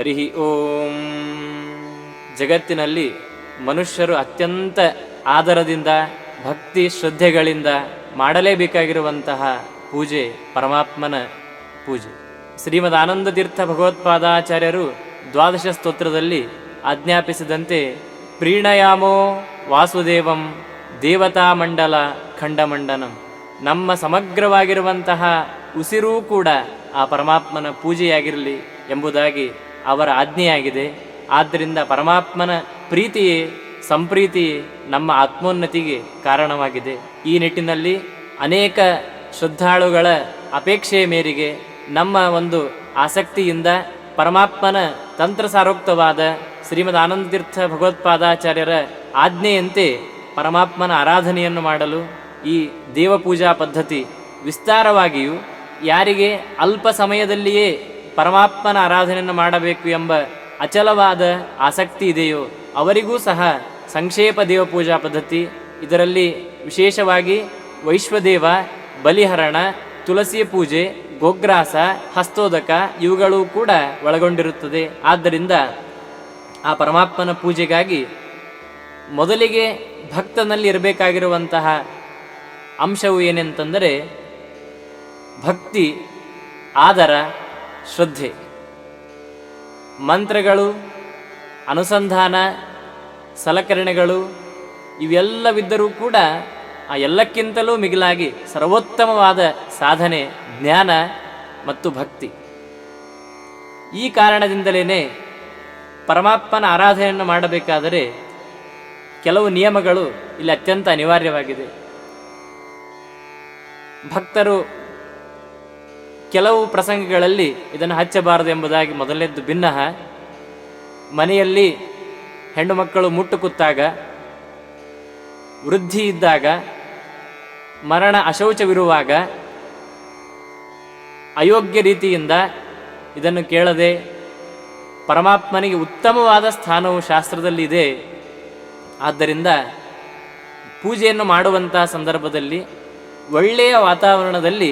ಹರಿ ಓಂ. ಜಗತ್ತಿನಲ್ಲಿ ಮನುಷ್ಯರು ಅತ್ಯಂತ ಆದರದಿಂದ ಭಕ್ತಿ ಶ್ರದ್ಧೆಗಳಿಂದ ಮಾಡಲೇಬೇಕಾಗಿರುವಂತಹ ಪೂಜೆ ಪರಮಾತ್ಮನ ಪೂಜೆ. ಶ್ರೀಮದ್ ಆನಂದ ತೀರ್ಥ ಭಗವತ್ಪಾದಾಚಾರ್ಯರು ದ್ವಾದಶ ಸ್ತೋತ್ರದಲ್ಲಿ ಆಜ್ಞಾಪಿಸಿದಂತೆ ಪ್ರೀಣಯಾಮೋ ವಾಸುದೇವಂ ದೇವತಾ ಮಂಡಲ ಖಂಡಮಂಡನಂ. ನಮ್ಮ ಸಮಗ್ರವಾಗಿರುವಂತಹ ಉಸಿರೂ ಕೂಡ ಆ ಪರಮಾತ್ಮನ ಪೂಜೆಯಾಗಿರಲಿ ಎಂಬುದಾಗಿ ಅವರ ಆಜ್ಞೆಯಾಗಿದೆ. ಆದ್ದರಿಂದ ಪರಮಾತ್ಮನ ಪ್ರೀತಿಯೇ ಸಂಪ್ರೀತಿಯೇ ನಮ್ಮ ಆತ್ಮೋನ್ನತಿಗೆ ಕಾರಣವಾಗಿದೆ. ಈ ನಿಟ್ಟಿನಲ್ಲಿ ಅನೇಕ ಶ್ರದ್ಧಾಳುಗಳ ಅಪೇಕ್ಷೆಯ ಮೇರೆಗೆ ನಮ್ಮ ಒಂದು ಆಸಕ್ತಿಯಿಂದ ಪರಮಾತ್ಮನ ತಂತ್ರಸಾರೋಕ್ತವಾದ ಶ್ರೀಮದ್ ಆನಂದತೀರ್ಥ ಭಗವತ್ಪಾದಾಚಾರ್ಯರ ಆಜ್ಞೆಯಂತೆ ಪರಮಾತ್ಮನ ಆರಾಧನೆಯನ್ನು ಮಾಡಲು ಈ ದೇವಪೂಜಾ ಪದ್ಧತಿ ವಿಸ್ತಾರವಾಗಿಯೂ ಯಾರಿಗೆ ಅಲ್ಪ ಸಮಯದಲ್ಲಿಯೇ ಪರಮಾತ್ಮನ ಆರಾಧನೆಯನ್ನು ಮಾಡಬೇಕು ಎಂಬ ಅಚಲವಾದ ಆಸಕ್ತಿ ಇದೆಯೋ ಅವರಿಗೂ ಸಹ ಸಂಕ್ಷೇಪ ದೇವಪೂಜಾ ಪದ್ಧತಿ, ಇದರಲ್ಲಿ ವಿಶೇಷವಾಗಿ ವೈಶ್ವದೇವ, ಬಲಿಹರಣ, ತುಳಸಿಯ ಪೂಜೆ, ಗೋಗ್ರಾಸ, ಹಸ್ತೋದಕ ಇವುಗಳು ಕೂಡ ಒಳಗೊಂಡಿರುತ್ತದೆ. ಆದ್ದರಿಂದ ಆ ಪರಮಾತ್ಮನ ಪೂಜೆಗಾಗಿ ಮೊದಲಿಗೆ ಭಕ್ತನಲ್ಲಿ ಇರಬೇಕಾಗಿರುವಂತಹ ಅಂಶವು ಏನೆಂತಂದರೆ ಭಕ್ತಿ, ಆದರ, ಶ್ರದ್ಧೆ. ಮಂತ್ರಗಳು, ಅನುಸಂಧಾನ, ಸಲಕರಣೆಗಳು ಇವೆಲ್ಲವಿದ್ದರೂ ಕೂಡ ಆ ಎಲ್ಲಕ್ಕಿಂತಲೂ ಮಿಗಿಲಾಗಿ ಸರ್ವೋತ್ತಮವಾದ ಸಾಧನೆ ಜ್ಞಾನ ಮತ್ತು ಭಕ್ತಿ. ಈ ಕಾರಣದಿಂದಲೇ ಪರಮಾತ್ಮನ ಆರಾಧನೆಯನ್ನು ಮಾಡಬೇಕಾದರೆ ಕೆಲವು ನಿಯಮಗಳು ಇಲ್ಲಿ ಅತ್ಯಂತ ಅನಿವಾರ್ಯವಾಗಿದೆ. ಭಕ್ತರು ಕೆಲವು ಪ್ರಸಂಗಗಳಲ್ಲಿ ಇದನ್ನು ಹಚ್ಚಬಾರದು ಎಂಬುದಾಗಿ ಮೊದಲನೇದ್ದು ಭಿನ್ನಃ. ಮನೆಯಲ್ಲಿ ಹೆಣ್ಣು ಮಕ್ಕಳು ಮುಟ್ಟು ಕುತ್ತಾಗ, ವೃದ್ಧಿ ಇದ್ದಾಗ, ಮರಣ ಅಶೌಚವಿರುವಾಗ ಅಯೋಗ್ಯ ರೀತಿಯಿಂದ ಇದನ್ನು ಕೇಳದೆ ಪರಮಾತ್ಮನಿಗೆ ಉತ್ತಮವಾದ ಸ್ಥಾನವು ಶಾಸ್ತ್ರದಲ್ಲಿ ಇದೆ. ಆದ್ದರಿಂದ ಪೂಜೆಯನ್ನು ಮಾಡುವಂತಹ ಸಂದರ್ಭದಲ್ಲಿ ಒಳ್ಳೆಯ ವಾತಾವರಣದಲ್ಲಿ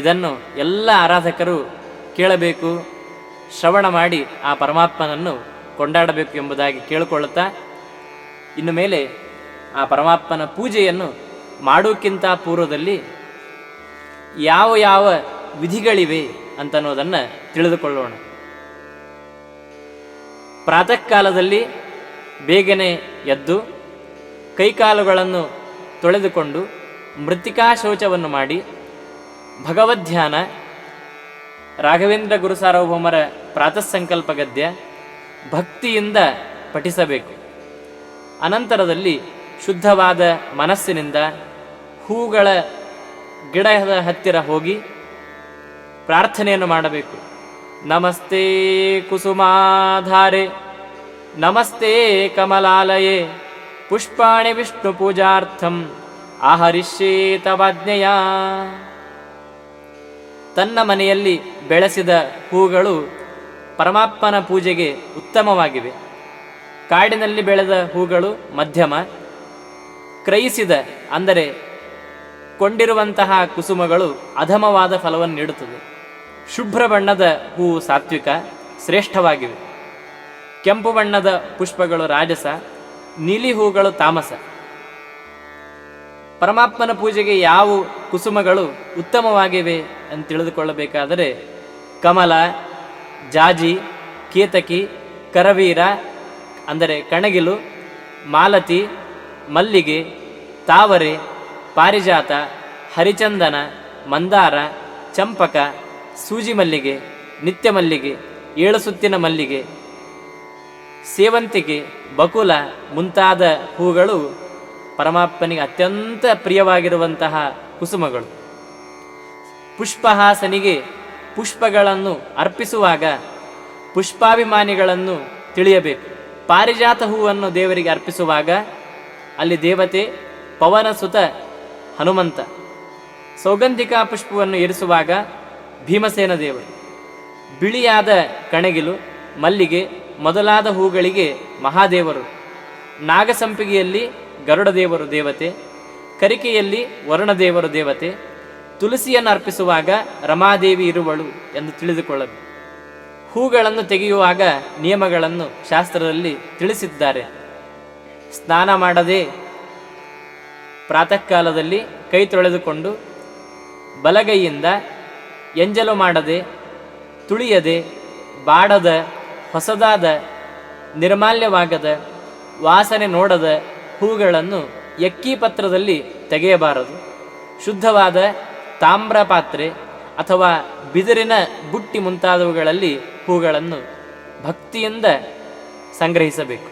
ಇದನ್ನು ಎಲ್ಲ ಆರಾಧಕರು ಕೇಳಬೇಕು, ಶ್ರವಣ ಮಾಡಿ ಆ ಪರಮಾತ್ಮನನ್ನು ಕೊಂಡಾಡಬೇಕು ಎಂಬುದಾಗಿ ಕೇಳಿಕೊಳ್ಳುತ್ತಾ, ಇನ್ನು ಮೇಲೆ ಆ ಪರಮಾತ್ಮನ ಪೂಜೆಯನ್ನು ಮಾಡೋಕ್ಕಿಂತ ಪೂರ್ವದಲ್ಲಿ ಯಾವ ಯಾವ ವಿಧಿಗಳಿವೆ ಅಂತನ್ನೋದನ್ನು ತಿಳಿದುಕೊಳ್ಳೋಣ. ಪ್ರಾತಃ ಕಾಲದಲ್ಲಿ ಬೇಗನೆ ಎದ್ದು ಕೈಕಾಲುಗಳನ್ನು ತೊಳೆದುಕೊಂಡು ಮೃತ್ತಿಕಾ ಶೌಚವನ್ನು ಮಾಡಿ ಭಗವದ್ಧ್ಯಾನ, ರಾಘವೇಂದ್ರ ಗುರು ಸಾರ್ವಭೌಮರ ಪ್ರಾತಃ ಸಂಕಲ್ಪ ಗದ್ಯ ಭಕ್ತಿಯಿಂದ ಪಠಿಸಬೇಕು. ಅನಂತರದಲ್ಲಿ ಶುದ್ಧವಾದ ಮನಸ್ಸಿನಿಂದ ಹೂಗಳ ಗಿಡದ ಹತ್ತಿರ ಹೋಗಿ ಪ್ರಾರ್ಥನೆಯನ್ನು ಮಾಡಬೇಕು. ನಮಸ್ತೆ ಕುಸುಮಾಧಾರೆ, ನಮಸ್ತೆ ಕಮಲಾಲಯೇ, ಪುಷ್ಪಾಣಿ ವಿಷ್ಣು ಪೂಜಾರ್ಥಂ ಆಹರಿಷ್ಯೇ ತವಾಜ್ಞೆಯ. ತನ್ನ ಮನೆಯಲ್ಲಿ ಬೆಳೆಸಿದ ಹೂಗಳು ಪರಮಾತ್ಮನ ಪೂಜೆಗೆ ಉತ್ತಮವಾಗಿವೆ. ಕಾಡಿನಲ್ಲಿ ಬೆಳೆದ ಹೂಗಳು ಮಧ್ಯಮ, ಕ್ರಯಿಸಿದ ಅಂದರೆ ಕೊಂಡಿರುವಂತಹ ಕುಸುಮಗಳು ಅಧಮವಾದ ಫಲವನ್ನು ನೀಡುತ್ತದೆ. ಶುಭ್ರ ಬಣ್ಣದ ಹೂವು ಸಾತ್ವಿಕ ಶ್ರೇಷ್ಠವಾಗಿವೆ. ಕೆಂಪು ಬಣ್ಣದ ಪುಷ್ಪಗಳು ರಾಜಸ, ನೀಲಿ ಹೂಗಳು ತಾಮಸ. ಪರಮಾತ್ಮನ ಪೂಜೆಗೆ ಯಾವ ಕುಸುಮಗಳು ಉತ್ತಮವಾಗಿವೆ ಅಂತ ತಿಳಿದುಕೊಳ್ಳಬೇಕಾದರೆ ಕಮಲ, ಜಾಜಿ, ಕೇತಕಿ, ಕರವೀರ ಅಂದರೆ ಕಣಗಿಲು, ಮಾಲತಿ, ಮಲ್ಲಿಗೆ, ತಾವರೆ, ಪಾರಿಜಾತ, ಹರಿಚಂದನ, ಮಂದಾರ, ಚಂಪಕ, ಸೂಜಿ ಮಲ್ಲಿಗೆ, ನಿತ್ಯ ಮಲ್ಲಿಗೆ, ಏಳು ಸುತ್ತಿನ ಮಲ್ಲಿಗೆ, ಸೇವಂತಿಗೆ, ಬಕುಲ ಮುಂತಾದ ಹೂಗಳು ಪರಮಾತ್ಮನಿಗೆ ಅತ್ಯಂತ ಪ್ರಿಯವಾಗಿರುವಂತಹ ಕುಸುಮಗಳು. ಪುಷ್ಪಹಾಸನಿಗೆ ಪುಷ್ಪಗಳನ್ನು ಅರ್ಪಿಸುವಾಗ ಪುಷ್ಪಾಭಿಮಾನಿಗಳನ್ನು ತಿಳಿಯಬೇಕು. ಪಾರಿಜಾತ ಹೂವನ್ನು ದೇವರಿಗೆ ಅರ್ಪಿಸುವಾಗ ಅಲ್ಲಿ ದೇವತೆ ಪವನಸುತ ಹನುಮಂತ. ಸೌಗಂಧಿಕಾ ಪುಷ್ಪವನ್ನು ಏರಿಸುವಾಗ ಭೀಮಸೇನ ದೇವರು. ಬಿಳಿಯಾದ ಕಣಗಿಲು, ಮಲ್ಲಿಗೆ ಮೊದಲಾದ ಹೂಗಳಿಗೆ ಮಹಾದೇವರು. ನಾಗಸಂಪಿಗೆಯಲ್ಲಿ ಗರುಡದೇವರು ದೇವತೆ, ಕರಿಕೆಯಲ್ಲಿ ವರುಣದೇವರು ದೇವತೆ. ತುಳಸಿಯನ್ನು ಅರ್ಪಿಸುವಾಗ ರಮಾದೇವಿ ಇರುವಳು ಎಂದು ತಿಳಿದುಕೊಳ್ಳಬೇಕು. ಹೂಗಳನ್ನು ತೆಗೆಯುವಾಗ ನಿಯಮಗಳನ್ನು ಶಾಸ್ತ್ರದಲ್ಲಿ ತಿಳಿಸಿದ್ದಾರೆ. ಸ್ನಾನ ಮಾಡದೆ ಪ್ರಾತಃ ಕಾಲದಲ್ಲಿ ಕೈ ತೊಳೆದುಕೊಂಡು ಬಲಗೈಯಿಂದ ಎಂಜಲು ಮಾಡದೆ, ತುಳಿಯದೆ, ಬಾಡದ, ಹೊಸದಾದ, ನಿರ್ಮಾಲ್ಯವಾಗದ, ವಾಸನೆ ನೋಡದ ಹೂಗಳನ್ನು ಎಕ್ಕಿ ಪತ್ರದಲ್ಲಿ ತೆಗೆಯಬಾರದು. ಶುದ್ಧವಾದ ತಾಮ್ರ ಪಾತ್ರೆ ಅಥವಾ ಬಿದಿರಿನ ಬುಟ್ಟಿ ಮುಂತಾದವುಗಳಲ್ಲಿ ಹೂಗಳನ್ನು ಭಕ್ತಿಯಿಂದ ಸಂಗ್ರಹಿಸಬೇಕು.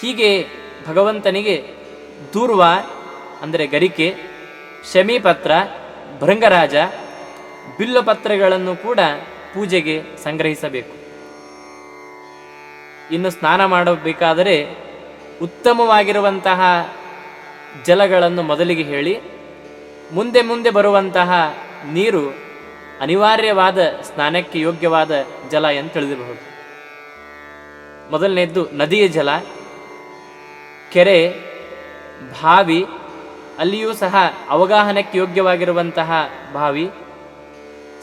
ಹೀಗೆ ಭಗವಂತನಿಗೆ ದೂರ್ವ ಅಂದರೆ ಗರಿಕೆ, ಶಮೀಪತ್ರ, ಭೃಂಗರಾಜ, ಬಿಲ್ಲುಪತ್ರೆಗಳನ್ನು ಕೂಡ ಪೂಜೆಗೆ ಸಂಗ್ರಹಿಸಬೇಕು. ಇನ್ನು ಸ್ನಾನ ಮಾಡಬೇಕಾದರೆ ಉತ್ತಮವಾಗಿರುವಂತಹ ಜಲಗಳನ್ನು ಮೊದಲಿಗೆ ಹೇಳಿ, ಮುಂದೆ ಮುಂದೆ ಬರುವಂತಹ ನೀರು ಅನಿವಾರ್ಯವಾದ ಸ್ನಾನಕ್ಕೆ ಯೋಗ್ಯವಾದ ಜಲ ಎಂದು ತಿಳಿದಿರಬಹುದು. ಮೊದಲನೇದ್ದು ನದಿಯ ಜಲ, ಕೆರೆ, ಬಾವಿ, ಅಲ್ಲಿಯೂ ಸಹ ಅವಗಾಹನಕ್ಕೆ ಯೋಗ್ಯವಾಗಿರುವಂತಹ ಬಾವಿ,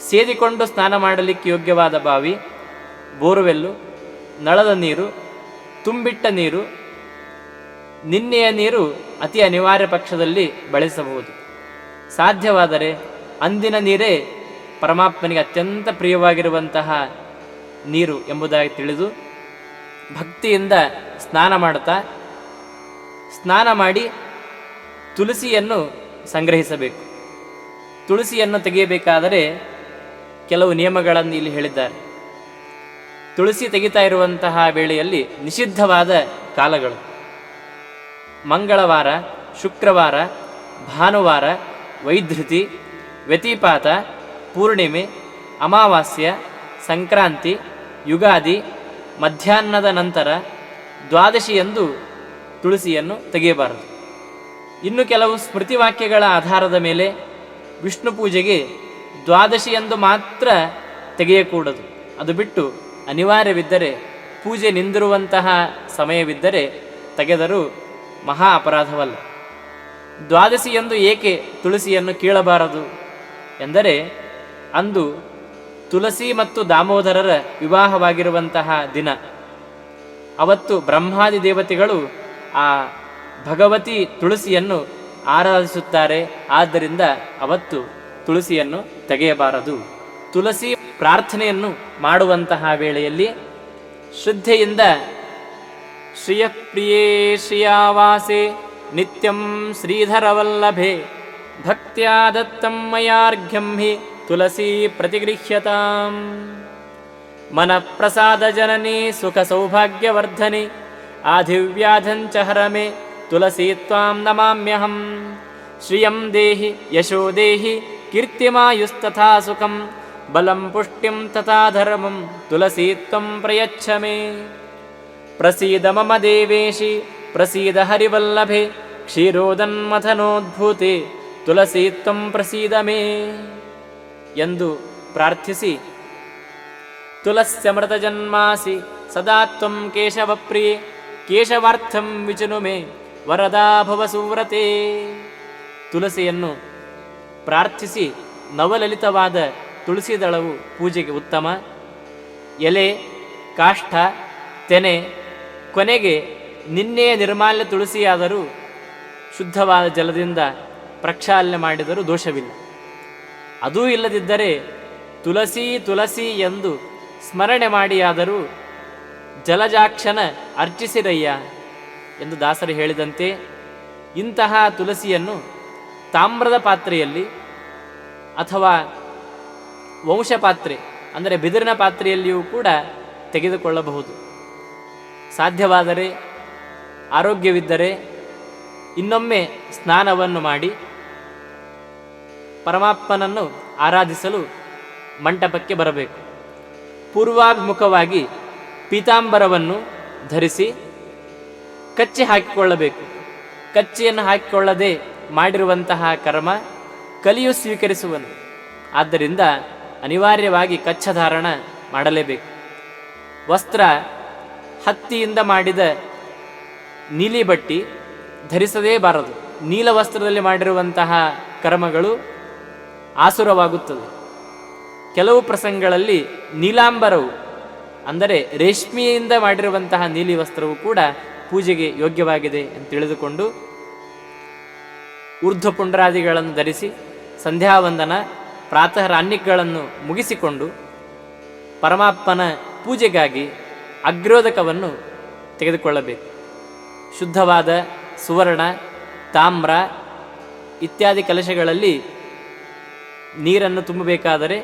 ಸೇದಿಕೊಂಡು ಸ್ನಾನ ಮಾಡಲಿಕ್ಕೆ ಯೋಗ್ಯವಾದ ಬಾವಿ, ಬೋರ್ವೆಲ್ಲು, ನಳದ ನೀರು, ತುಂಬಿಟ್ಟ ನೀರು, ನಿನ್ನೆಯ ನೀರು ಅತಿ ಅನಿವಾರ್ಯ ಪಕ್ಷದಲ್ಲಿ ಬಳಸಬಹುದು. ಸಾಧ್ಯವಾದರೆ ಅಂದಿನ ನೀರೇ ಪರಮಾತ್ಮನಿಗೆ ಅತ್ಯಂತ ಪ್ರಿಯವಾಗಿರುವಂತಹ ನೀರು ಎಂಬುದಾಗಿ ತಿಳಿದು ಭಕ್ತಿಯಿಂದ ಸ್ನಾನ ಮಾಡುತ್ತಾ, ಸ್ನಾನ ಮಾಡಿ ತುಳಸಿಯನ್ನು ಸಂಗ್ರಹಿಸಬೇಕು. ತುಳಸಿಯನ್ನು ತೆಗೆಯಬೇಕಾದರೆ ಕೆಲವು ನಿಯಮಗಳನ್ನು ಇಲ್ಲಿ ಹೇಳಿದ್ದಾರೆ. ತುಳಸಿ ತೆಗಿತಾ ಇರುವಂತಹ ವೇಳೆಯಲ್ಲಿ ನಿಷಿದ್ಧವಾದ ಕಾಲಗಳು: ಮಂಗಳವಾರ, ಶುಕ್ರವಾರ, ಭಾನುವಾರ, ವೈಧೃತಿ, ವ್ಯತಿಪಾತ, ಪೂರ್ಣಿಮೆ, ಅಮಾವಾಸ್ಯ, ಸಂಕ್ರಾಂತಿ, ಯುಗಾದಿ, ಮಧ್ಯಾಹ್ನದ ನಂತರ, ದ್ವಾದಶಿಯಂದು ತುಳಸಿಯನ್ನು ತೆಗೆಯಬಾರದು. ಇನ್ನು ಕೆಲವು ಸ್ಮೃತಿವಾಕ್ಯಗಳ ಆಧಾರದ ಮೇಲೆ ವಿಷ್ಣು ಪೂಜೆಗೆ ದ್ವಾದಶಿಯಂದು ಮಾತ್ರ ತೆಗೆಯಕೂಡದು. ಅದು ಬಿಟ್ಟು ಅನಿವಾರ್ಯವಿದ್ದರೆ, ಪೂಜೆ ನಿಂದಿರುವಂತಹ ಸಮಯವಿದ್ದರೆ ತೆಗೆದರೂ ಮಹಾ ಅಪರಾಧವಲ್ಲ. ದ್ವಾದಶಿಯಂದು ಏಕೆ ತುಳಸಿಯನ್ನು ಕೀಳಬಾರದು ಎಂದರೆ, ಅಂದು ತುಳಸಿ ಮತ್ತು ದಾಮೋದರರ ವಿವಾಹವಾಗಿರುವಂತಹ ದಿನ. ಅವತ್ತು ಬ್ರಹ್ಮಾದಿ ದೇವತೆಗಳು ಆ ಭಗವತಿ ತುಳಸಿಯನ್ನು ಆರಾಧಿಸುತ್ತಾರೆ. ಆದ್ದರಿಂದ ಅವತ್ತು ತುಳಸಿಯನ್ನು ತೆಗೆಯಬಾರದು. ತುಳಸಿ ಪ್ರಾರ್ಥನೆಯನ್ನು ಮಾಡುವಂತಹ ವೇಳೆಯಲ್ಲಿ ಶ್ರದ್ಧೆಯಿಂದ ಶ್ರಿಯಪ್ರಿಯೇ ಶ್ರಿಯಾವಾಸೆ ನಿತ್ಯಂ ಶ್ರೀಧರವಲ್ಲಭೆ ಭಕ್ತ್ಯಾ ದತ್ತಂ ಮಯಾರ್ಘ್ಯಂ ಹಿ ತುಳಸಿ ಪ್ರತಿಗೃಹ್ಯತಾಂ ಮನಃಪ್ರಸಾದ ಜನನಿ ಸುಖ ಸೌಭಾಗ್ಯವರ್ಧನಿ ಆಧಿವ್ಯಾಧಂಚ ಹರಮೆ ತುಳಸಿ ತ್ವಾಂ ನಮಾಮ್ಯಹಂ ಶ್ರಿಯಂ ದೇಹಿ ಯಶೋ ದೇಹಿ ಕೀರ್ತಿಮಾಯುಸ್ತಥಾ ಸುಖಂ ಬಲಂ ಪುಷ್ಟಿಂ ತಥಾ ಧರ್ಮಂ ತುಳಸಿ ತ್ವಂ ಪ್ರಯಚ್ಛ ಮೇ ಪ್ರಸೀದ ಮಮ ದೇವೇಶಿ ಪ್ರಸೀದ ಹರಿವಲ್ಲಭೆ ಕ್ಷೀರೋದನ್ಮಥನೋದ್ಭೂತೆ ತುಳಸಿ ತ್ವಂ ಪ್ರಸೀದ ಮೇ ಎಂದು ಪ್ರಾರ್ಥಿಸಿ, ತುಳಸ್ಯಮೃತ ಜನ್ಮಾಸಿ ಸದಾ ತ್ವಂ ಕೇಶವಪ್ರಿಯೆ ಕೇಶವಾರ್ಥಂ ವಿಚನು ಮೇ ವರದಾ ಭವ ಸುವ್ರತೆ. ತುಳಸಿಯನ್ನು ಪ್ರಾರ್ಥಿಸಿ ನವಲಲಿತವಾದ ತುಳಸಿ ದಳವು ಪೂಜೆಗೆ ಉತ್ತಮ. ಎಲೆ, ಕಾಷ್ಠ, ತೆನೆ, ಕೊನೆಗೆ ನಿನ್ನೆಯ ನಿರ್ಮಾಲ್ಯ ತುಳಸಿಯಾದರೂ ಶುದ್ಧವಾದ ಜಲದಿಂದ ಪ್ರಕ್ಷಾಲನೆ ಮಾಡಿದರೂ ದೋಷವಿಲ್ಲ. ಅದೂ ಇಲ್ಲದಿದ್ದರೆ ತುಳಸಿ ತುಳಸಿ ಎಂದು ಸ್ಮರಣೆ ಮಾಡಿಯಾದರೂ ಜಲಜಾಕ್ಷನ ಅರ್ಚಿಸಿರಯ್ಯ ಎಂದು ದಾಸರು ಹೇಳಿದಂತೆ, ಇಂತಹ ತುಳಸಿಯನ್ನು ತಾಮ್ರದ ಪಾತ್ರೆಯಲ್ಲಿ ಅಥವಾ ವಂಶಪಾತ್ರೆ ಅಂದರೆ ಬಿದಿರಿನ ಪಾತ್ರೆಯಲ್ಲಿಯೂ ಕೂಡ ತೆಗೆದುಕೊಳ್ಳಬಹುದು. ಸಾಧ್ಯವಾದರೆ, ಆರೋಗ್ಯವಿದ್ದರೆ ಇನ್ನೊಮ್ಮೆ ಸ್ನಾನವನ್ನು ಮಾಡಿ ಪರಮಾತ್ಮನನ್ನು ಆರಾಧಿಸಲು ಮಂಟಪಕ್ಕೆ ಬರಬೇಕು. ಪೂರ್ವಾಭಿಮುಖವಾಗಿ ಪೀತಾಂಬರವನ್ನು ಧರಿಸಿ ಕಚ್ಚೆ ಹಾಕಿಕೊಳ್ಳಬೇಕು. ಕಚ್ಚೆಯನ್ನು ಹಾಕಿಕೊಳ್ಳದೆ ಮಾಡಿರುವಂತಹ ಕರ್ಮ ಕಲಿಯು ಸ್ವೀಕರಿಸುವನು. ಆದ್ದರಿಂದ ಅನಿವಾರ್ಯವಾಗಿ ಕಚ್ಚಧಾರಣ ಮಾಡಲೇಬೇಕು. ವಸ್ತ್ರ ಹತ್ತಿಯಿಂದ ಮಾಡಿದ ನೀಲಿ ಬಟ್ಟಿ ಧರಿಸದೇ ಬಾರದು. ನೀಲ ವಸ್ತ್ರದಲ್ಲಿ ಮಾಡಿರುವಂತಹ ಕರ್ಮಗಳು ಆಸುರವಾಗುತ್ತದೆ. ಕೆಲವು ಪ್ರಸಂಗಗಳಲ್ಲಿ ನೀಲಾಂಬರವು ಅಂದರೆ ರೇಷ್ಮೆಯಿಂದ ಮಾಡಿರುವಂತಹ ನೀಲಿ ವಸ್ತ್ರವು ಕೂಡ ಪೂಜೆಗೆ ಯೋಗ್ಯವಾಗಿದೆ ಅಂತ ತಿಳಿದುಕೊಂಡು ಊರ್ಧ್ವ ಪುಂಡ್ರಾದಿಗಳನ್ನು ಧರಿಸಿ ಸಂಧ್ಯಾವಂದನ ಪ್ರಾತಃ ರಾನ್ಯಗಳನ್ನು ಮುಗಿಸಿಕೊಂಡು ಪರಮಾತ್ಮನ ಪೂಜೆಗಾಗಿ ಅಗ್ರೋದಕವನ್ನು ತೆಗೆದುಕೊಳ್ಳಬೇಕು. ಶುದ್ಧವಾದ ಸುವರ್ಣ, ತಾಮ್ರ ಇತ್ಯಾದಿ ಕಲಶಗಳಲ್ಲಿ ನೀರನ್ನು ತುಂಬಬೇಕಾದರೆ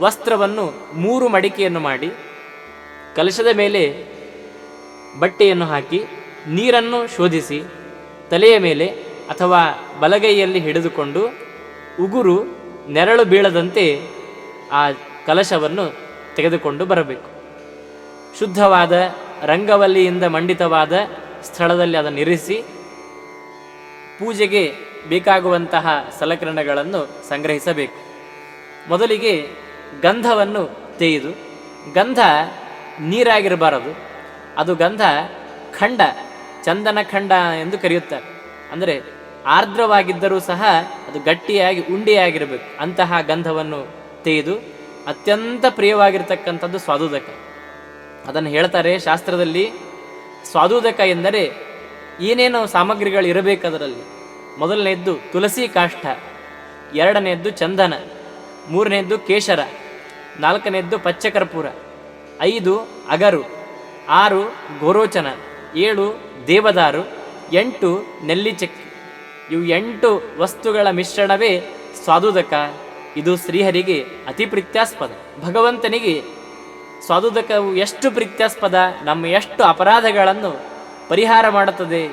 ವಸ್ತ್ರವನ್ನು 3 ಮಡಿಕೆಯನ್ನು ಮಾಡಿ ಕಲಶದ ಮೇಲೆ ಬಟ್ಟೆಯನ್ನು ಹಾಕಿ ನೀರನ್ನು ಶೋಧಿಸಿ ತಲೆಯ ಮೇಲೆ ಅಥವಾ ಬಲಗೈಯಲ್ಲಿ ಹಿಡಿದುಕೊಂಡು ಉಗುರು ನೆರಳು ಬೀಳದಂತೆ ಆ ಕಲಶವನ್ನು ತೆಗೆದುಕೊಂಡು ಬರಬೇಕು. ಶುದ್ಧವಾದ ರಂಗವಲ್ಲಿಯಿಂದ ಮಂಡಿತವಾದ ಸ್ಥಳದಲ್ಲಿ ಅದನ್ನು ಇರಿಸಿ ಪೂಜೆಗೆ ಬೇಕಾಗುವಂತಹ ಸಲಕರಣೆಗಳನ್ನು ಸಂಗ್ರಹಿಸಬೇಕು. ಮೊದಲಿಗೆ ಗಂಧವನ್ನು ತೆಗೆದು, ಗಂಧ ನೀರಾಗಿರಬಾರದು, ಅದು ಗಂಧ ಖಂಡ, ಚಂದನ ಖಂಡ ಎಂದು ಕರೆಯುತ್ತಾರೆ. ಅಂದರೆ ಆರ್ದ್ರವಾಗಿದ್ದರೂ ಸಹ ಅದು ಗಟ್ಟಿಯಾಗಿ ಉಂಡೆಯಾಗಿರಬೇಕು. ಅಂತಹ ಗಂಧವನ್ನು ತೆಗೆದು ಅತ್ಯಂತ ಪ್ರಿಯವಾಗಿರ್ತಕ್ಕಂಥದ್ದು ಸ್ವಾದುದಕ. ಅದನ್ನು ಹೇಳ್ತಾರೆ ಶಾಸ್ತ್ರದಲ್ಲಿ. ಸ್ವಾದುದಕ ಎಂದರೆ ಏನೇನೋ ಸಾಮಗ್ರಿಗಳು ಇರಬೇಕು ಅದರಲ್ಲಿ. ಮೊದಲನೆಯದ್ದು ತುಳಸಿ ಕಾಷ್ಠ, ಎರಡನೆಯದ್ದು ಚಂದನ, ಮೂರನೆಯದ್ದು ಕೇಶರ, ನಾಲ್ಕನೆಯದ್ದು ಪಚ್ಚಕರ್ಪೂರ, 5 ಅಗರು, 6 ಗೋರೋಚನ, 7 ದೇವದಾರು, 8 ನೆಲ್ಲಿಚಕ್ಕಿ. ಇವು 8 ವಸ್ತುಗಳ ಮಿಶ್ರಣವೇ ಸ್ವಾದುದಕ. ಇದು ಶ್ರೀಹರಿಗೆ ಅತಿ ಪ್ರೀತ್ಯಾಸ್ಪದ. ಭಗವಂತನಿಗೆ ಸ್ವಾದುದಕವು ಎಷ್ಟು ಪ್ರೀತ್ಯಾಸ್ಪದ, ನಮ್ಮ ಎಷ್ಟು ಅಪರಾಧಗಳನ್ನು ಪರಿಹಾರ ಮಾಡುತ್ತದೆ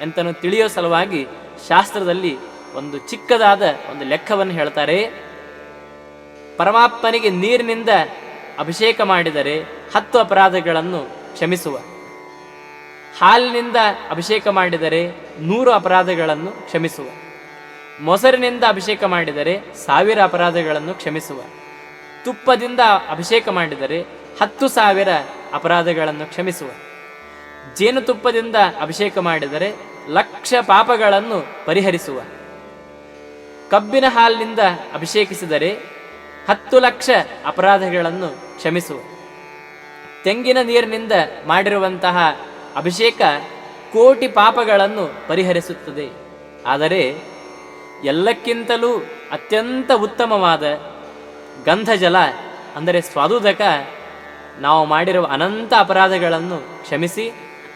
ಎಂತನು ತಿಳಿಯೋ ಸಲುವಾಗಿ ಶಾಸ್ತ್ರದಲ್ಲಿ ಒಂದು ಚಿಕ್ಕದಾದ ಒಂದು ಲೆಕ್ಕವನ್ನು ಹೇಳ್ತಾರೆ. ಪರಮಾತ್ಮನಿಗೆ ನೀರಿನಿಂದ ಅಭಿಷೇಕ ಮಾಡಿದರೆ 10 ಅಪರಾಧಗಳನ್ನು ಕ್ಷಮಿಸುವ, ಹಾಲಿನಿಂದ ಅಭಿಷೇಕ ಮಾಡಿದರೆ 100 ಅಪರಾಧಗಳನ್ನು ಕ್ಷಮಿಸುವ, ಮೊಸರಿನಿಂದ ಅಭಿಷೇಕ ಮಾಡಿದರೆ 1000 ಅಪರಾಧಗಳನ್ನು ಕ್ಷಮಿಸುವ, ತುಪ್ಪದಿಂದ ಅಭಿಷೇಕ ಮಾಡಿದರೆ 10,000 ಅಪರಾಧಗಳನ್ನು ಕ್ಷಮಿಸುವ, ಜೇನುತುಪ್ಪದಿಂದ ಅಭಿಷೇಕ ಮಾಡಿದರೆ 1,00,000 ಪಾಪಗಳನ್ನು ಪರಿಹರಿಸುವ, ಕಬ್ಬಿನ ಹಾಲಿನಿಂದ ಅಭಿಷೇಕಿಸಿದರೆ 10,00,000 ಅಪರಾಧಗಳನ್ನು ಕ್ಷಮಿಸುವ, ತೆಂಗಿನ ನೀರಿನಿಂದ ಮಾಡಿರುವಂತಹ ಅಭಿಷೇಕ 1,000,000 ಪಾಪಗಳನ್ನು ಪರಿಹರಿಸುತ್ತದೆ. ಆದರೆ ಎಲ್ಲಕ್ಕಿಂತಲೂ ಅತ್ಯಂತ ಉತ್ತಮವಾದ ಗಂಧಜಲ ಅಂದರೆ ಸ್ವಾದುದಕ ನಾವು ಮಾಡಿರುವ ಅನಂತ ಅಪರಾಧಗಳನ್ನು ಕ್ಷಮಿಸಿ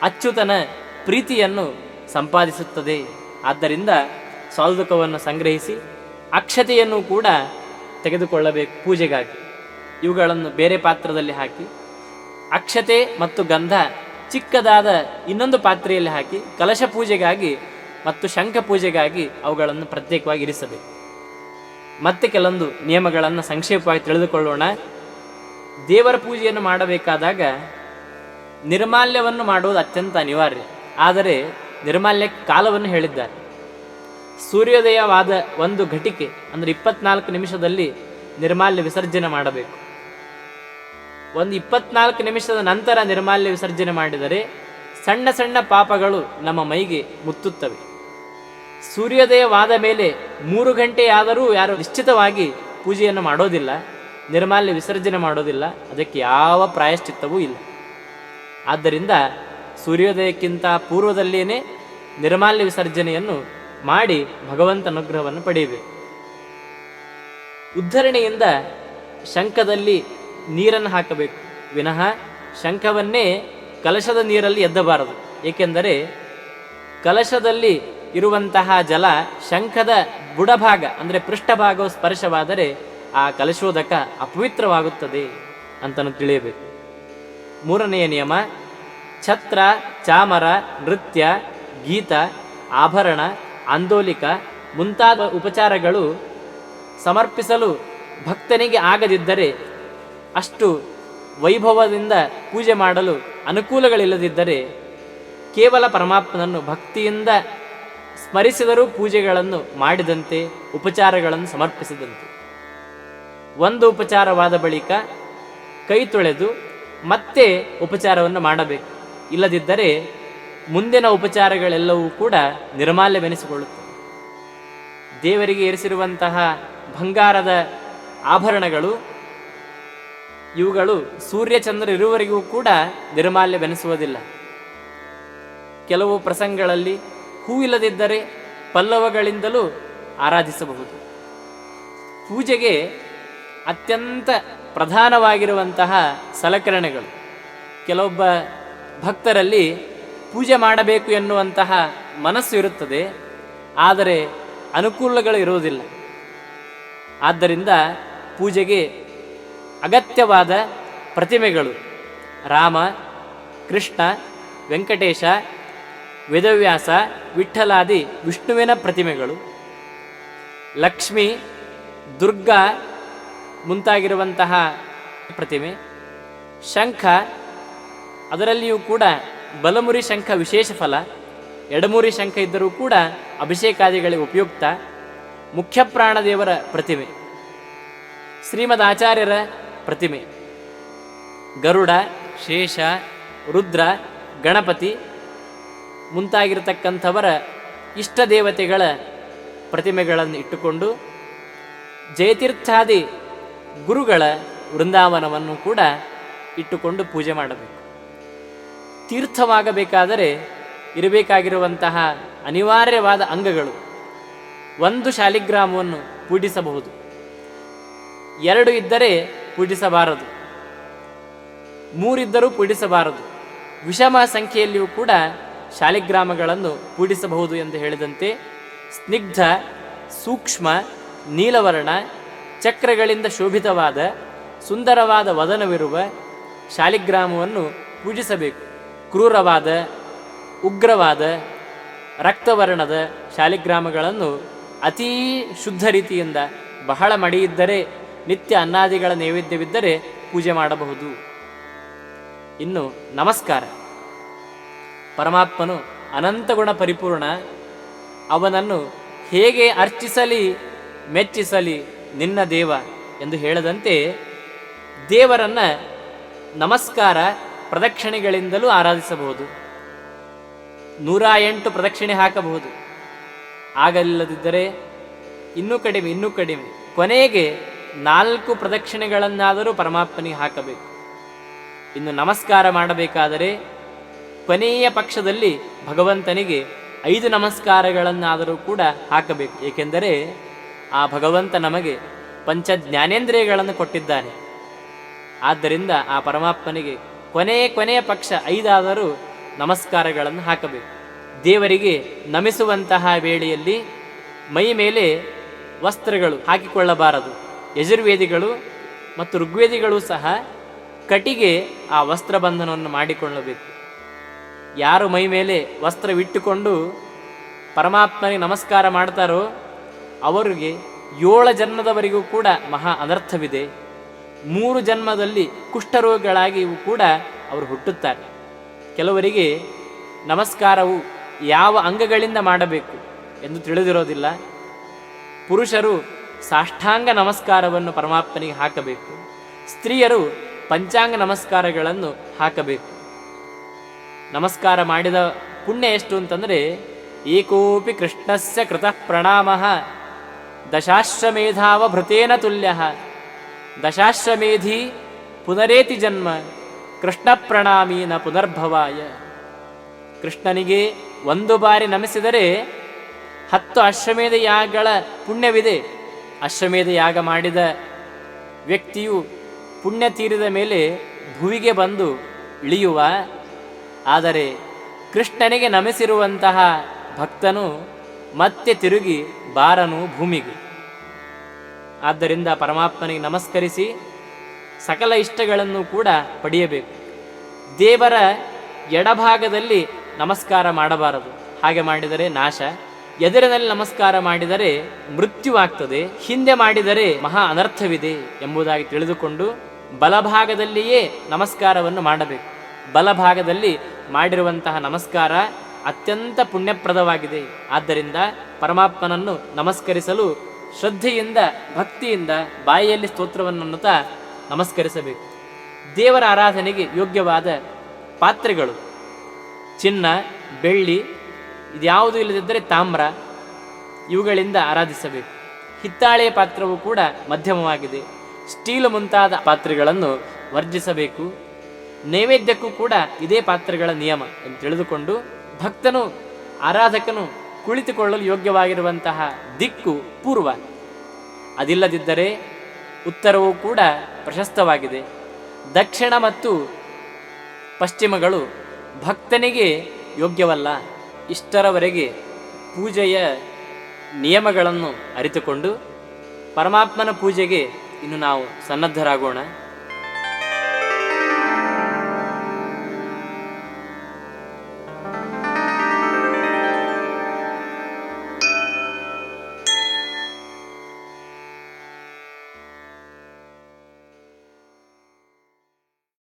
ಅಚ್ಯುತನ ಪ್ರೀತಿಯನ್ನು ಸಂಪಾದಿಸುತ್ತದೆ. ಆದ್ದರಿಂದ ಸ್ವಾದುದಕವನ್ನು ಸಂಗ್ರಹಿಸಿ ಅಕ್ಷತೆಯನ್ನು ಕೂಡ ತೆಗೆದುಕೊಳ್ಳಬೇಕು ಪೂಜೆಗಾಗಿ. ಇವುಗಳನ್ನು ಬೇರೆ ಪಾತ್ರದಲ್ಲಿ ಹಾಕಿ ಅಕ್ಷತೆ ಮತ್ತು ಗಂಧ ಚಿಕ್ಕದಾದ ಇನ್ನೊಂದು ಪಾತ್ರೆಯಲ್ಲಿ ಹಾಕಿ ಕಲಶ ಪೂಜೆಗಾಗಿ ಮತ್ತು ಶಂಖ ಪೂಜೆಗಾಗಿ ಅವುಗಳನ್ನು ಪ್ರತ್ಯೇಕವಾಗಿ ಇರಿಸಬೇಕು. ಮತ್ತೆ ಕೆಲವೊಂದು ನಿಯಮಗಳನ್ನು ಸಂಕ್ಷೇಪವಾಗಿ ತಿಳಿದುಕೊಳ್ಳೋಣ. ದೇವರ ಪೂಜೆಯನ್ನು ಮಾಡಬೇಕಾದಾಗ ನಿರ್ಮಾಲ್ಯವನ್ನು ಮಾಡುವುದು ಅತ್ಯಂತ ಅನಿವಾರ್ಯ. ಆದರೆ ನಿರ್ಮಾಲ್ಯ ಕಾಲವನ್ನು ಹೇಳಿದ್ದಾರೆ. ಸೂರ್ಯೋದಯವಾದ 1 ಘಟಿಕೆ ಅಂದರೆ 24 ನಿಮಿಷದಲ್ಲಿ ನಿರ್ಮಾಲ್ಯ ವಿಸರ್ಜನೆ ಮಾಡಬೇಕು. ಒಂದು 24 ನಿಮಿಷದ ನಂತರ ನಿರ್ಮಾಲ್ಯ ವಿಸರ್ಜನೆ ಮಾಡಿದರೆ ಸಣ್ಣ ಸಣ್ಣ ಪಾಪಗಳು ನಮ್ಮ ಮೈಗೆ ಮುತ್ತುತ್ತವೆ. ಸೂರ್ಯೋದಯವಾದ ಮೇಲೆ 3 ಗಂಟೆಯಾದರೂ ಯಾರು ನಿಶ್ಚಿತವಾಗಿ ಪೂಜೆಯನ್ನು ಮಾಡೋದಿಲ್ಲ, ನಿರ್ಮಾಲ್ಯ ವಿಸರ್ಜನೆ ಮಾಡೋದಿಲ್ಲ. ಅದಕ್ಕೆ ಯಾವ ಪ್ರಾಯಶ್ಚಿತ್ತವೂ ಇಲ್ಲ. ಆದ್ದರಿಂದ ಸೂರ್ಯೋದಯಕ್ಕಿಂತ ಪೂರ್ವದಲ್ಲಿಯೇ ನಿರ್ಮಾಲ್ಯ ವಿಸರ್ಜನೆಯನ್ನು ಮಾಡಿ ಭಗವಂತ ಅನುಗ್ರಹವನ್ನು ಪಡೆಯಬೇಕು. ಉದ್ಧರಣೆಯಿಂದ ಶಂಖದಲ್ಲಿ ನೀರನ್ನು ಹಾಕಬೇಕು ವಿನಃ ಶಂಖವನ್ನೇ ಕಲಶದ ನೀರಲ್ಲಿ ಎದ್ದಬಾರದು. ಏಕೆಂದರೆ ಕಲಶದಲ್ಲಿ ಇರುವಂತಹ ಜಲ ಶಂಖದ ಬುಡಭಾಗ ಅಂದರೆ ಪೃಷ್ಠಭಾಗವು ಸ್ಪರ್ಶವಾದರೆ ಆ ಕಲಶೋದಕ ಅಪವಿತ್ರವಾಗುತ್ತದೆ ಅಂತಲೂ ತಿಳಿಯಬೇಕು. 3ನೆಯ ನಿಯಮ, ಛತ್ರ, ಚಾಮರ, ನೃತ್ಯ, ಗೀತ, ಆಭರಣ, ಆಂದೋಲಿಕ ಮುಂತಾದ ಉಪಚಾರಗಳು ಸಮರ್ಪಿಸಲು ಭಕ್ತನಿಗೆ ಆಗದಿದ್ದರೆ, ಅಷ್ಟು ವೈಭವದಿಂದ ಪೂಜೆ ಮಾಡಲು ಅನುಕೂಲಗಳಿಲ್ಲದಿದ್ದರೆ ಕೇವಲ ಪರಮಾತ್ಮನನ್ನು ಭಕ್ತಿಯಿಂದ ಸ್ಮರಿಸಿದರೂ ಪೂಜೆಗಳನ್ನು ಮಾಡಿದಂತೆ, ಉಪಚಾರಗಳನ್ನು ಸಮರ್ಪಿಸಿದಂತೆ. ಒಂದು ಉಪಚಾರವಾದ ಬಳಿಕ ಕೈ ತೊಳೆದು ಮತ್ತೆ ಉಪಚಾರವನ್ನು ಮಾಡಬೇಕು. ಇಲ್ಲದಿದ್ದರೆ ಮುಂದಿನ ಉಪಚಾರಗಳೆಲ್ಲವೂ ಕೂಡ ನಿರ್ಮಾಲ್ಯವೆನಿಸಿಕೊಳ್ಳುತ್ತವೆ. ದೇವರಿಗೆ ಏರಿಸಿರುವಂತಹ ಬಂಗಾರದ ಆಭರಣಗಳು ಇವುಗಳು ಸೂರ್ಯಚಂದ್ರ ಇರುವವರೆಗೂ ಕೂಡ ನಿರ್ಮಾಲ್ಯವೆನಿಸುವುದಿಲ್ಲ. ಕೆಲವು ಪ್ರಸಂಗಗಳಲ್ಲಿ ಹೂವಿಲ್ಲದಿದ್ದರೆ ಪಲ್ಲವಗಳಿಂದಲೂ ಆರಾಧಿಸಬಹುದು. ಪೂಜೆಗೆ ಅತ್ಯಂತ ಪ್ರಧಾನವಾಗಿರುವಂತಹ ಸಲಕರಣೆಗಳು. ಕೆಲವೊಬ್ಬ ಭಕ್ತರಲ್ಲಿ ಪೂಜೆ ಮಾಡಬೇಕು ಎನ್ನುವಂತಹ ಮನಸ್ಸು ಇರುತ್ತದೆ, ಆದರೆ ಅನುಕೂಲಗಳು ಇರುವುದಿಲ್ಲ. ಆದ್ದರಿಂದ ಪೂಜೆಗೆ ಅಗತ್ಯವಾದ ಪ್ರತಿಮೆಗಳು ರಾಮ, ಕೃಷ್ಣ, ವೆಂಕಟೇಶ, ವೇದವ್ಯಾಸ, ವಿಠ್ಠಲಾದಿ ವಿಷ್ಣುವಿನ ಪ್ರತಿಮೆಗಳು, ಲಕ್ಷ್ಮಿ, ದುರ್ಗಾ ಮುಂತಾಗಿರುವಂತಹ ಪ್ರತಿಮೆ, ಶಂಖ, ಅದರಲ್ಲಿಯೂ ಕೂಡ ಬಲಮುರಿ ಶಂಖ ವಿಶೇಷ ಫಲ, ಎಡಮುರಿ ಶಂಖ ಇದ್ದರೂ ಕೂಡ ಅಭಿಷೇಕಾದಿಗಳಿಗೆ ಉಪಯುಕ್ತ, ಮುಖ್ಯ ಪ್ರಾಣದೇವರ ಪ್ರತಿಮೆ, ಶ್ರೀಮದ್ ಆಚಾರ್ಯರ ಪ್ರತಿಮೆ, ಗರುಡ, ಶೇಷ, ರುದ್ರ, ಗಣಪತಿ ಮುಂತಾಗಿರತಕ್ಕಂಥವರ ಇಷ್ಟ ದೇವತೆಗಳ ಪ್ರತಿಮೆಗಳನ್ನು ಇಟ್ಟುಕೊಂಡು ಜಯತೀರ್ಥಾದಿ ಗುರುಗಳ ವೃಂದಾವನವನ್ನು ಕೂಡ ಇಟ್ಟುಕೊಂಡು ಪೂಜೆ ಮಾಡಬೇಕು. ತೀರ್ಥವಾಗಬೇಕಾದರೆ ಇರಬೇಕಾಗಿರುವಂತಹ ಅನಿವಾರ್ಯವಾದ ಅಂಗಗಳು: ಒಂದು ಶಾಲಿಗ್ರಾಮವನ್ನು ಪೂಜಿಸಬಹುದು, 2 ಇದ್ದರೆ ಪೂಜಿಸಬಾರದು, 3 ಇದ್ದರೂ ಪೂಜಿಸಬಾರದು. ವಿಷಮ ಸಂಖ್ಯೆಯಲ್ಲಿಯೂ ಕೂಡ ಶಾಲಿಗ್ರಾಮಗಳನ್ನು ಪೂಜಿಸಬಹುದು ಎಂದು ಹೇಳಿದಂತೆ ಸ್ನಿಗ್ಧ, ಸೂಕ್ಷ್ಮ, ನೀಲವರ್ಣ, ಚಕ್ರಗಳಿಂದ ಶೋಭಿತವಾದ ಸುಂದರವಾದ ವದನವಿರುವ ಶಾಲಿಗ್ರಾಮವನ್ನು ಪೂಜಿಸಬೇಕು. ಕ್ರೂರವಾದ, ಉಗ್ರವಾದ, ರಕ್ತವರ್ಣದ ಶಾಲಿಗ್ರಾಮಗಳನ್ನು ಅತೀ ಶುದ್ಧ ರೀತಿಯಿಂದ ಬಹಳ ಮಡಿಯಿದ್ದರೆ, ನಿತ್ಯ ಅನ್ನಾದಿಗಳ ನೈವೇದ್ಯವಿದ್ದರೆ ಪೂಜೆ ಮಾಡಬಹುದು. ಇನ್ನು ನಮಸ್ಕಾರ. ಪರಮಾತ್ಮನು ಅನಂತ ಗುಣ ಪರಿಪೂರ್ಣ. ಅವನನ್ನು ಹೇಗೆ ಅರ್ಚಿಸಲಿ ಮೆಚ್ಚಿಸಲಿ ನಿನ್ನ ದೇವ ಎಂದು ಹೇಳದಂತೆ ದೇವರನ್ನು ನಮಸ್ಕಾರ ಪ್ರದಕ್ಷಿಣೆಗಳಿಂದಲೂ ಆರಾಧಿಸಬಹುದು. 108 ಪ್ರದಕ್ಷಿಣೆ ಹಾಕಬಹುದು. ಆಗಲಿಲ್ಲದಿದ್ದರೆ ಇನ್ನೂ ಕಡಿಮೆ, ಕೊನೆಗೆ 4 ಪ್ರದಕ್ಷಿಣೆಗಳನ್ನಾದರೂ ಪರಮಾತ್ಮನಿಗೆ ಹಾಕಬೇಕು. ಇನ್ನು ನಮಸ್ಕಾರ ಮಾಡಬೇಕಾದರೆ ಕೊನೆಯ ಪಕ್ಷದಲ್ಲಿ ಭಗವಂತನಿಗೆ 5 ನಮಸ್ಕಾರಗಳನ್ನಾದರೂ ಕೂಡ ಹಾಕಬೇಕು. ಏಕೆಂದರೆ ಆ ಭಗವಂತ ನಮಗೆ ಪಂಚ ಜ್ಞಾನೇಂದ್ರಿಯಗಳನ್ನು ಕೊಟ್ಟಿದ್ದಾನೆ. ಆದ್ದರಿಂದ ಆ ಪರಮಾತ್ಮನಿಗೆ ಕೊನೆಯ ಪಕ್ಷ 5 ನಮಸ್ಕಾರಗಳನ್ನು ಹಾಕಬೇಕು. ದೇವರಿಗೆ ನಮಿಸುವಂತಹ ವೇಳೆಯಲ್ಲಿ ಮೈ ಮೇಲೆ ವಸ್ತ್ರಗಳು ಹಾಕಿಕೊಳ್ಳಬಾರದು. ಯಜುರ್ವೇದಿಗಳು ಮತ್ತು ಋಗ್ವೇದಿಗಳು ಸಹ ಕಟಿಗೆ ಆ ವಸ್ತ್ರಬಂಧನವನ್ನು ಮಾಡಿಕೊಳ್ಳಬೇಕು. ಯಾರು ಮೈ ಮೇಲೆ ವಸ್ತ್ರವಿಟ್ಟುಕೊಂಡು ಪರಮಾತ್ಮನಿಗೆ ನಮಸ್ಕಾರ ಮಾಡ್ತಾರೋ ಅವರಿಗೆ 7 ಜನ್ಮದವರೆಗೂ ಕೂಡ ಮಹಾ ಅನರ್ಥವಿದೆ. 3 ಜನ್ಮದಲ್ಲಿ ಕುಷ್ಠರೋಗಿಗಳಾಗಿ ಕೂಡ ಅವರು ಹುಟ್ಟುತ್ತಾರೆ. ಕೆಲವರಿಗೆ ನಮಸ್ಕಾರವು ಯಾವ ಅಂಗಗಳಿಂದ ಮಾಡಬೇಕು ಎಂದು ತಿಳಿದಿರೋದಿಲ್ಲ. ಪುರುಷರು ಸಾಷ್ಟಾಂಗ ನಮಸ್ಕಾರವನ್ನು ಪರಮಾತ್ಮನಿಗೆ ಹಾಕಬೇಕು, ಸ್ತ್ರೀಯರು ಪಂಚಾಂಗ ನಮಸ್ಕಾರಗಳನ್ನು ಹಾಕಬೇಕು. ನಮಸ್ಕಾರ ಮಾಡಿದ ಪುಣ್ಯ ಎಷ್ಟು ಅಂತಂದರೆ, ಏಕೋಪಿ ಕೃಷ್ಣಸ್ಯ ಕೃತಃ ಪ್ರಣಾಮಃ ದಶಾಶ್ವಮೇಧಾವ ಭೃತೇನ ತುಲ್ಯ ದಶಾಶ್ವಮೇಧಿ ಪುನರೇತಿ ಜನ್ಮ ಕೃಷ್ಣ ಪ್ರಣಾಮಿ ನ ಪುನರ್ಭವಾಯ. ಕೃಷ್ಣನಿಗೆ 1 ಬಾರಿ ನಮಿಸಿದರೆ 10 ಅಶ್ವಮೇಧ ಯಾಗಗಳ ಪುಣ್ಯವಿದೆ. ಅಶ್ವಮೇಧ ಯಾಗ ಮಾಡಿದ ವ್ಯಕ್ತಿಯು ಪುಣ್ಯ ತೀರಿದ ಮೇಲೆ ಭುವಿಗೆ ಬಂದು ಇಳಿಯುವ. ಆದರೆ ಕೃಷ್ಣನಿಗೆ ನಮಿಸಿರುವಂತಹ ಭಕ್ತನು ಮತ್ತೆ ತಿರುಗಿ ಬಾರನು ಭೂಮಿಗೆ. ಆದ್ದರಿಂದ ಪರಮಾತ್ಮನಿಗೆ ನಮಸ್ಕರಿಸಿ ಸಕಲ ಇಷ್ಟಗಳನ್ನು ಕೂಡ ಪಡೆಯಬೇಕು. ದೇವರ ಎಡಭಾಗದಲ್ಲಿ ನಮಸ್ಕಾರ ಮಾಡಬಾರದು. ಹಾಗೆ ಮಾಡಿದರೆ ನಾಶ. ಎದುರಿನಲ್ಲಿ ನಮಸ್ಕಾರ ಮಾಡಿದರೆ ಮೃತ್ಯುವಾಗ್ತದೆ. ಹಿಂದೆ ಮಾಡಿದರೆ ಮಹಾ ಅನರ್ಥವಿದೆ ಎಂಬುದಾಗಿ ತಿಳಿದುಕೊಂಡು ಬಲಭಾಗದಲ್ಲಿಯೇ ನಮಸ್ಕಾರವನ್ನು ಮಾಡಬೇಕು. ಬಲಭಾಗದಲ್ಲಿ ಮಾಡಿರುವಂತಹ ನಮಸ್ಕಾರ ಅತ್ಯಂತ ಪುಣ್ಯಪ್ರದವಾಗಿದೆ. ಆದ್ದರಿಂದ ಪರಮಾತ್ಮನನ್ನು ನಮಸ್ಕರಿಸಲು ಶ್ರದ್ಧೆಯಿಂದ ಭಕ್ತಿಯಿಂದ ಬಾಯಿಯಲ್ಲಿ ಸ್ತೋತ್ರವನ್ನು ಅನ್ನುತ್ತಾ ನಮಸ್ಕರಿಸಬೇಕು. ದೇವರ ಆರಾಧನೆಗೆ ಯೋಗ್ಯವಾದ ಪಾತ್ರೆಗಳು ಚಿನ್ನ, ಬೆಳ್ಳಿ, ಇದ್ಯಾವುದು ಇಲ್ಲದಿದ್ದರೆ ತಾಮ್ರ, ಇವುಗಳಿಂದ ಆರಾಧಿಸಬೇಕು. ಹಿತ್ತಾಳೆಯ ಪಾತ್ರವು ಕೂಡ ಮಧ್ಯಮವಾಗಿದೆ. ಸ್ಟೀಲ್ ಮುಂತಾದ ಪಾತ್ರೆಗಳನ್ನು ವರ್ಜಿಸಬೇಕು. ನೈವೇದ್ಯಕ್ಕೂ ಕೂಡ ಇದೇ ಪಾತ್ರೆಗಳ ನಿಯಮ ಎಂದು ತಿಳಿದುಕೊಂಡು ಭಕ್ತನು ಆರಾಧಕನು ಕುಳಿತುಕೊಳ್ಳಲು ಯೋಗ್ಯವಾಗಿರುವಂತಹ ದಿಕ್ಕು ಪೂರ್ವ. ಅದಿಲ್ಲದಿದ್ದರೆ ಉತ್ತರವೂ ಕೂಡ ಪ್ರಶಸ್ತವಾಗಿದೆ. ದಕ್ಷಿಣ ಮತ್ತು ಪಶ್ಚಿಮಗಳು ಭಕ್ತನಿಗೆ ಯೋಗ್ಯವಲ್ಲ. ಇಷ್ಟರವರೆಗೆ ಪೂಜೆಯ ನಿಯಮಗಳನ್ನು ಅರಿತುಕೊಂಡು ಪರಮಾತ್ಮನ ಪೂಜೆಗೆ ಇನ್ನು ನಾವು ಸನ್ನದ್ಧರಾಗೋಣ.